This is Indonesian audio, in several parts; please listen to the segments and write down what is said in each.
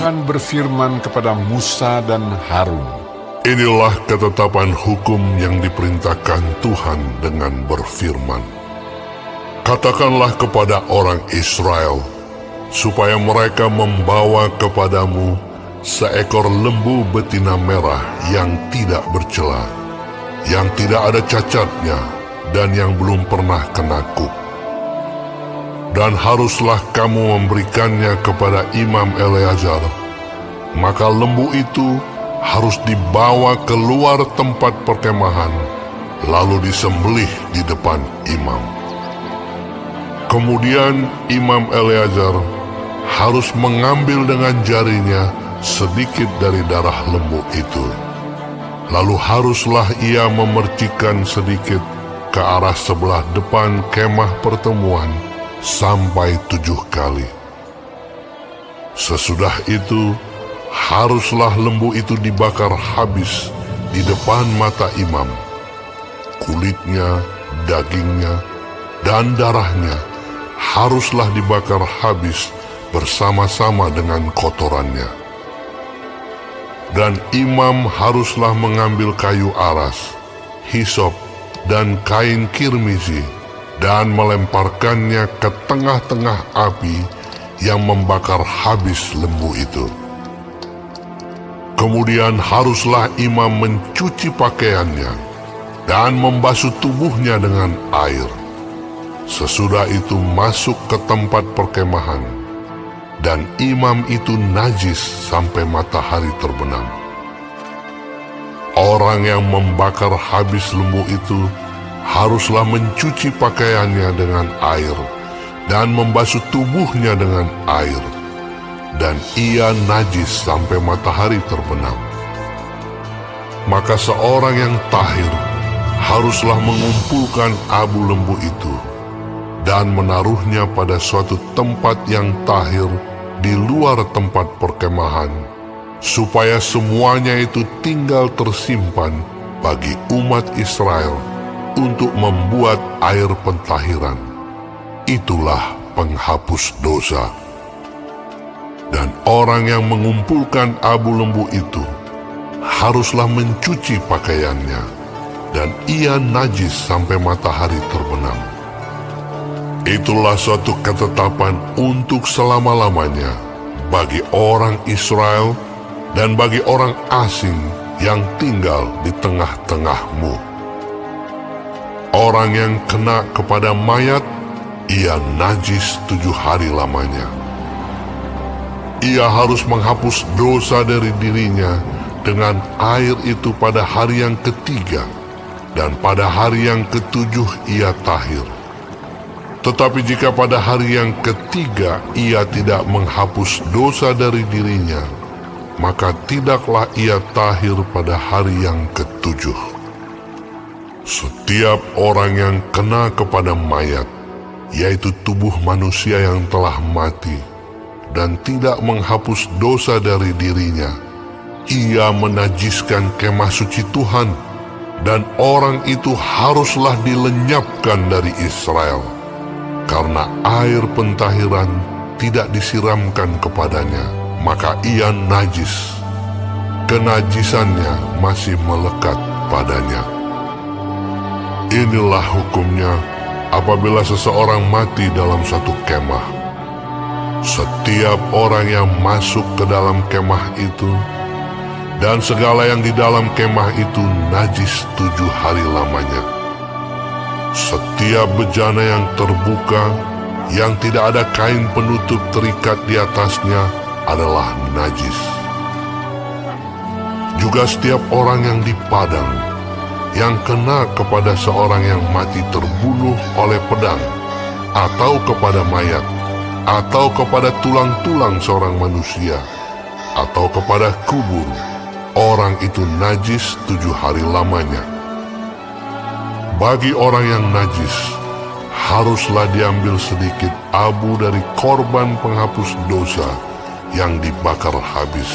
Tuhan berfirman kepada Musa dan Harun, Inilah ketetapan hukum yang diperintahkan Tuhan dengan berfirman. Katakanlah kepada orang Israel, supaya mereka membawa kepadamu seekor lembu betina merah yang tidak bercela, yang tidak ada cacatnya, dan yang belum pernah kena kuk. Dan haruslah kamu memberikannya kepada Imam Eleazar. Maka lembu itu harus dibawa keluar tempat perkemahan, lalu disembelih di depan imam. Kemudian Imam Eleazar harus mengambil dengan jarinya sedikit dari darah lembu itu. Lalu haruslah ia memercikkan sedikit ke arah sebelah depan kemah pertemuan sampai 7 kali. Sesudah itu, haruslah lembu itu dibakar habis di depan mata imam. Kulitnya, dagingnya, dan darahnya haruslah dibakar habis bersama-sama dengan kotorannya. Dan imam haruslah mengambil kayu aras, hisop, dan kain kirmizi, dan melemparkannya ke tengah-tengah api yang membakar habis lembu itu. Kemudian haruslah imam mencuci pakaiannya dan membasuh tubuhnya dengan air. Sesudah itu masuk ke tempat perkemahan, dan imam itu najis sampai matahari terbenam. Orang yang membakar habis lembu itu haruslah mencuci pakaiannya dengan air dan membasuh tubuhnya dengan air, dan ia najis sampai matahari terbenam. Maka seorang yang tahir haruslah mengumpulkan abu lembu itu dan menaruhnya pada suatu tempat yang tahir di luar tempat perkemahan, supaya semuanya itu tinggal tersimpan bagi umat Israel untuk membuat air pentahiran. Itulah penghapus dosa. Dan orang yang mengumpulkan abu lembu itu haruslah mencuci pakaiannya, dan ia najis sampai matahari terbenam. Itulah suatu ketetapan untuk selama-lamanya bagi orang Israel dan bagi orang asing yang tinggal di tengah-tengahmu. Orang yang kena kepada mayat, ia najis 7 hari lamanya. Ia harus menghapus dosa dari dirinya dengan air itu pada hari yang ketiga, dan pada hari yang ketujuh ia tahir. Tetapi jika pada hari yang ketiga ia tidak menghapus dosa dari dirinya, maka tidaklah ia tahir pada hari yang ketujuh. Setiap orang yang kena kepada mayat, yaitu tubuh manusia yang telah mati, dan tidak menghapus dosa dari dirinya, ia menajiskan kemah suci Tuhan, dan orang itu haruslah dilenyapkan dari Israel, karena air pentahiran tidak disiramkan kepadanya, maka ia najis. Kenajisannya masih melekat padanya. Inilah hukumnya apabila seseorang mati dalam satu kemah. Setiap orang yang masuk ke dalam kemah itu dan segala yang di dalam kemah itu najis 7 hari lamanya. Setiap bejana yang terbuka, yang tidak ada kain penutup terikat di atasnya, adalah najis. Juga setiap orang yang di padang, yang kena kepada seorang yang mati terbunuh oleh pedang, atau kepada mayat, atau kepada tulang-tulang seorang manusia, atau kepada kubur, orang itu najis 7 hari lamanya. Bagi orang yang najis, haruslah diambil sedikit abu dari korban penghapus dosa yang dibakar habis.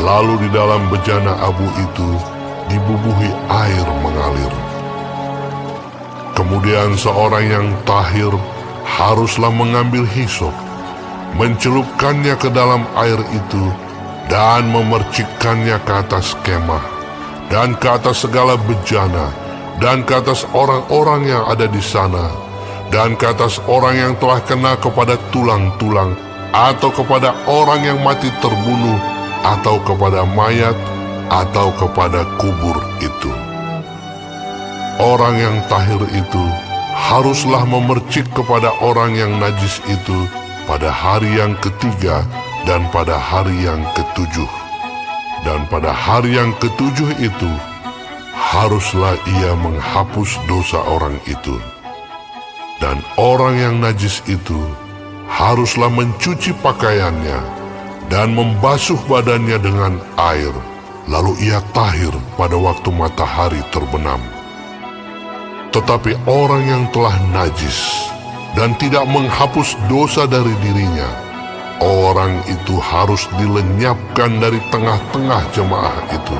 Lalu di dalam bejana abu itu dibubuhi air mengalir. Kemudian seorang yang tahir haruslah mengambil hisop mencelupkannya ke dalam air itu, dan memercikkannya ke atas kemah, dan ke atas segala bejana, dan ke atas orang-orang yang ada di sana, dan ke atas orang yang telah kena kepada tulang-tulang, atau kepada orang yang mati terbunuh, atau kepada mayat, atau kepada kubur itu. Orang yang tahir itu haruslah memercik kepada orang yang najis itu pada hari yang ketiga dan pada hari yang ketujuh. Dan pada hari yang ketujuh itu haruslah ia menghapus dosa orang itu. Dan orang yang najis itu haruslah mencuci pakaiannya dan membasuh badannya dengan air, lalu ia tahir pada waktu matahari terbenam. Tetapi orang yang telah najis dan tidak menghapus dosa dari dirinya, orang itu harus dilenyapkan dari tengah-tengah jemaah itu,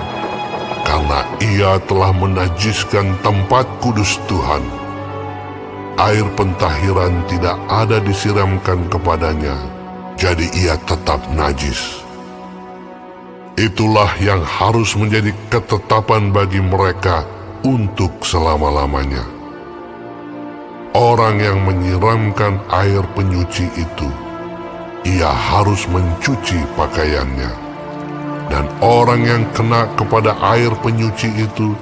karena ia telah menajiskan tempat kudus Tuhan. Air pentahiran tidak ada disiramkan kepadanya, jadi ia tetap najis. Itulah yang harus menjadi ketetapan bagi mereka untuk selama-lamanya. Orang yang menyiramkan air penyuci itu, ia harus mencuci pakaiannya. Dan orang yang kena kepada air penyuci itu,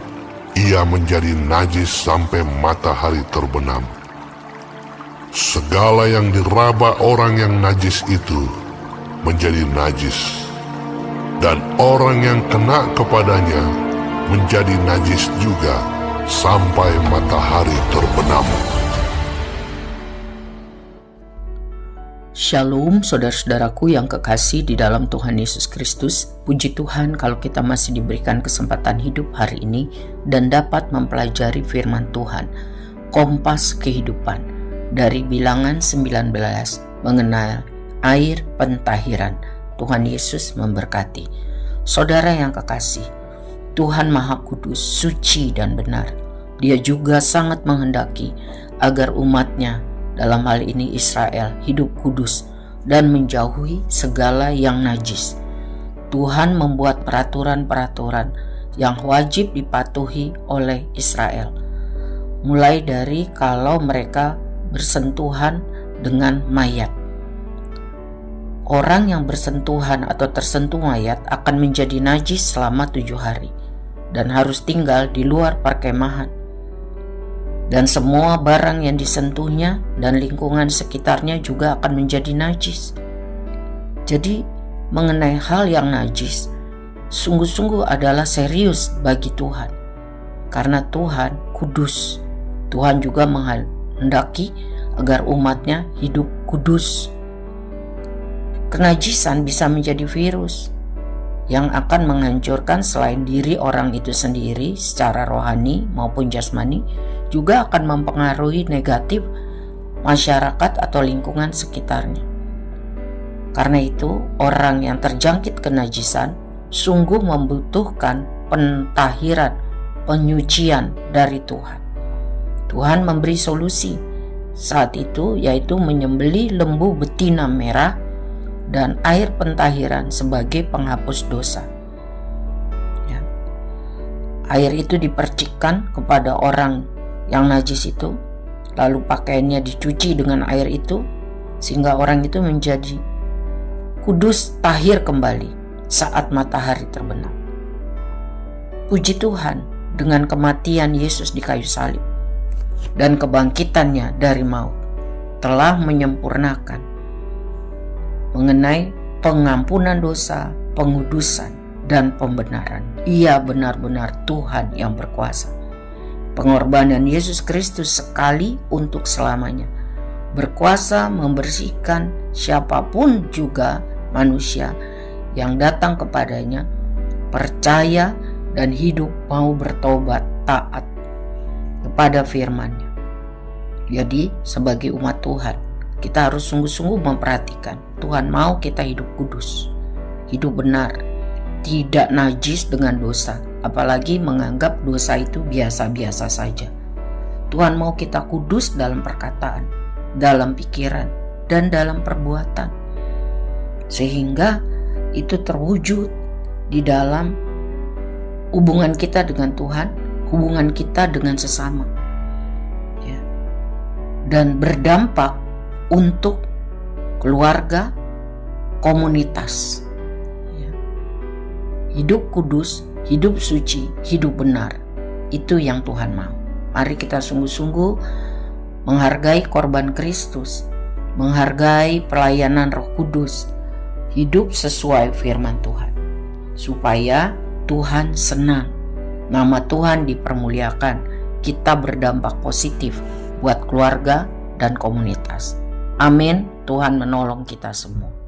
ia menjadi najis sampai matahari terbenam. Segala yang diraba orang yang najis itu menjadi najis, dan orang yang kena kepadanya menjadi najis juga sampai matahari terbenam. Shalom saudara-saudaraku yang kekasih di dalam Tuhan Yesus Kristus. Puji Tuhan kalau kita masih diberikan kesempatan hidup hari ini dan dapat mempelajari firman Tuhan. Kompas kehidupan dari Bilangan 19 mengenai air pentahiran. Tuhan Yesus memberkati. Saudara yang kekasih, Tuhan Maha Kudus, suci dan benar. Dia juga sangat menghendaki agar umatnya, dalam hal ini Israel, hidup kudus dan menjauhi segala yang najis. Tuhan membuat peraturan-peraturan yang wajib dipatuhi oleh Israel. Mulai dari kalau mereka bersentuhan dengan mayat. Orang yang bersentuhan atau tersentuh mayat akan menjadi najis selama 7 hari dan harus tinggal di luar perkemahan. Dan semua barang yang disentuhnya dan lingkungan sekitarnya juga akan menjadi najis. Jadi mengenai hal yang najis, sungguh-sungguh adalah serius bagi Tuhan. Karena Tuhan kudus. Tuhan juga menghendaki agar umatnya hidup kudus. Kenajisan bisa menjadi virus yang akan menghancurkan selain diri orang itu sendiri secara rohani maupun jasmani, juga akan mempengaruhi negatif masyarakat atau lingkungan sekitarnya. Karena itu, orang yang terjangkit kenajisan sungguh membutuhkan pentahiran, penyucian dari Tuhan. Tuhan memberi solusi saat itu, yaitu menyembelih lembu betina merah dan air pentahiran sebagai penghapus dosa. Air itu dipercikkan kepada orang yang najis itu, lalu pakaiannya dicuci dengan air itu, sehingga orang itu menjadi kudus, tahir kembali saat matahari terbenam. Puji Tuhan, dengan kematian Yesus di kayu salib dan kebangkitannya dari maut telah menyempurnakan mengenai pengampunan dosa, pengudusan, dan pembenaran. Ia benar-benar Tuhan yang berkuasa. Pengorbanan Yesus Kristus sekali untuk selamanya berkuasa membersihkan siapapun juga manusia yang datang kepadanya, percaya dan hidup mau bertobat taat kepada firman-Nya. Jadi sebagai umat Tuhan, kita harus sungguh-sungguh memperhatikan Tuhan mau kita hidup kudus, hidup benar, tidak najis dengan dosa, apalagi menganggap dosa itu biasa-biasa saja. Tuhan mau kita kudus dalam perkataan, dalam pikiran, dan dalam perbuatan. sehingga itu terwujud di dalam hubungan kita dengan Tuhan, hubungan kita dengan sesama, ya. Dan berdampak untuk keluarga, komunitas, ya. Hidup kudus, hidup suci, hidup benar, itu yang Tuhan mau. Mari kita sungguh-sungguh menghargai korban Kristus, menghargai pelayanan Roh Kudus, hidup sesuai firman Tuhan, supaya Tuhan senang, nama Tuhan dipermuliakan, kita berdampak positif buat keluarga dan komunitas. Amin. Tuhan menolong kita semua.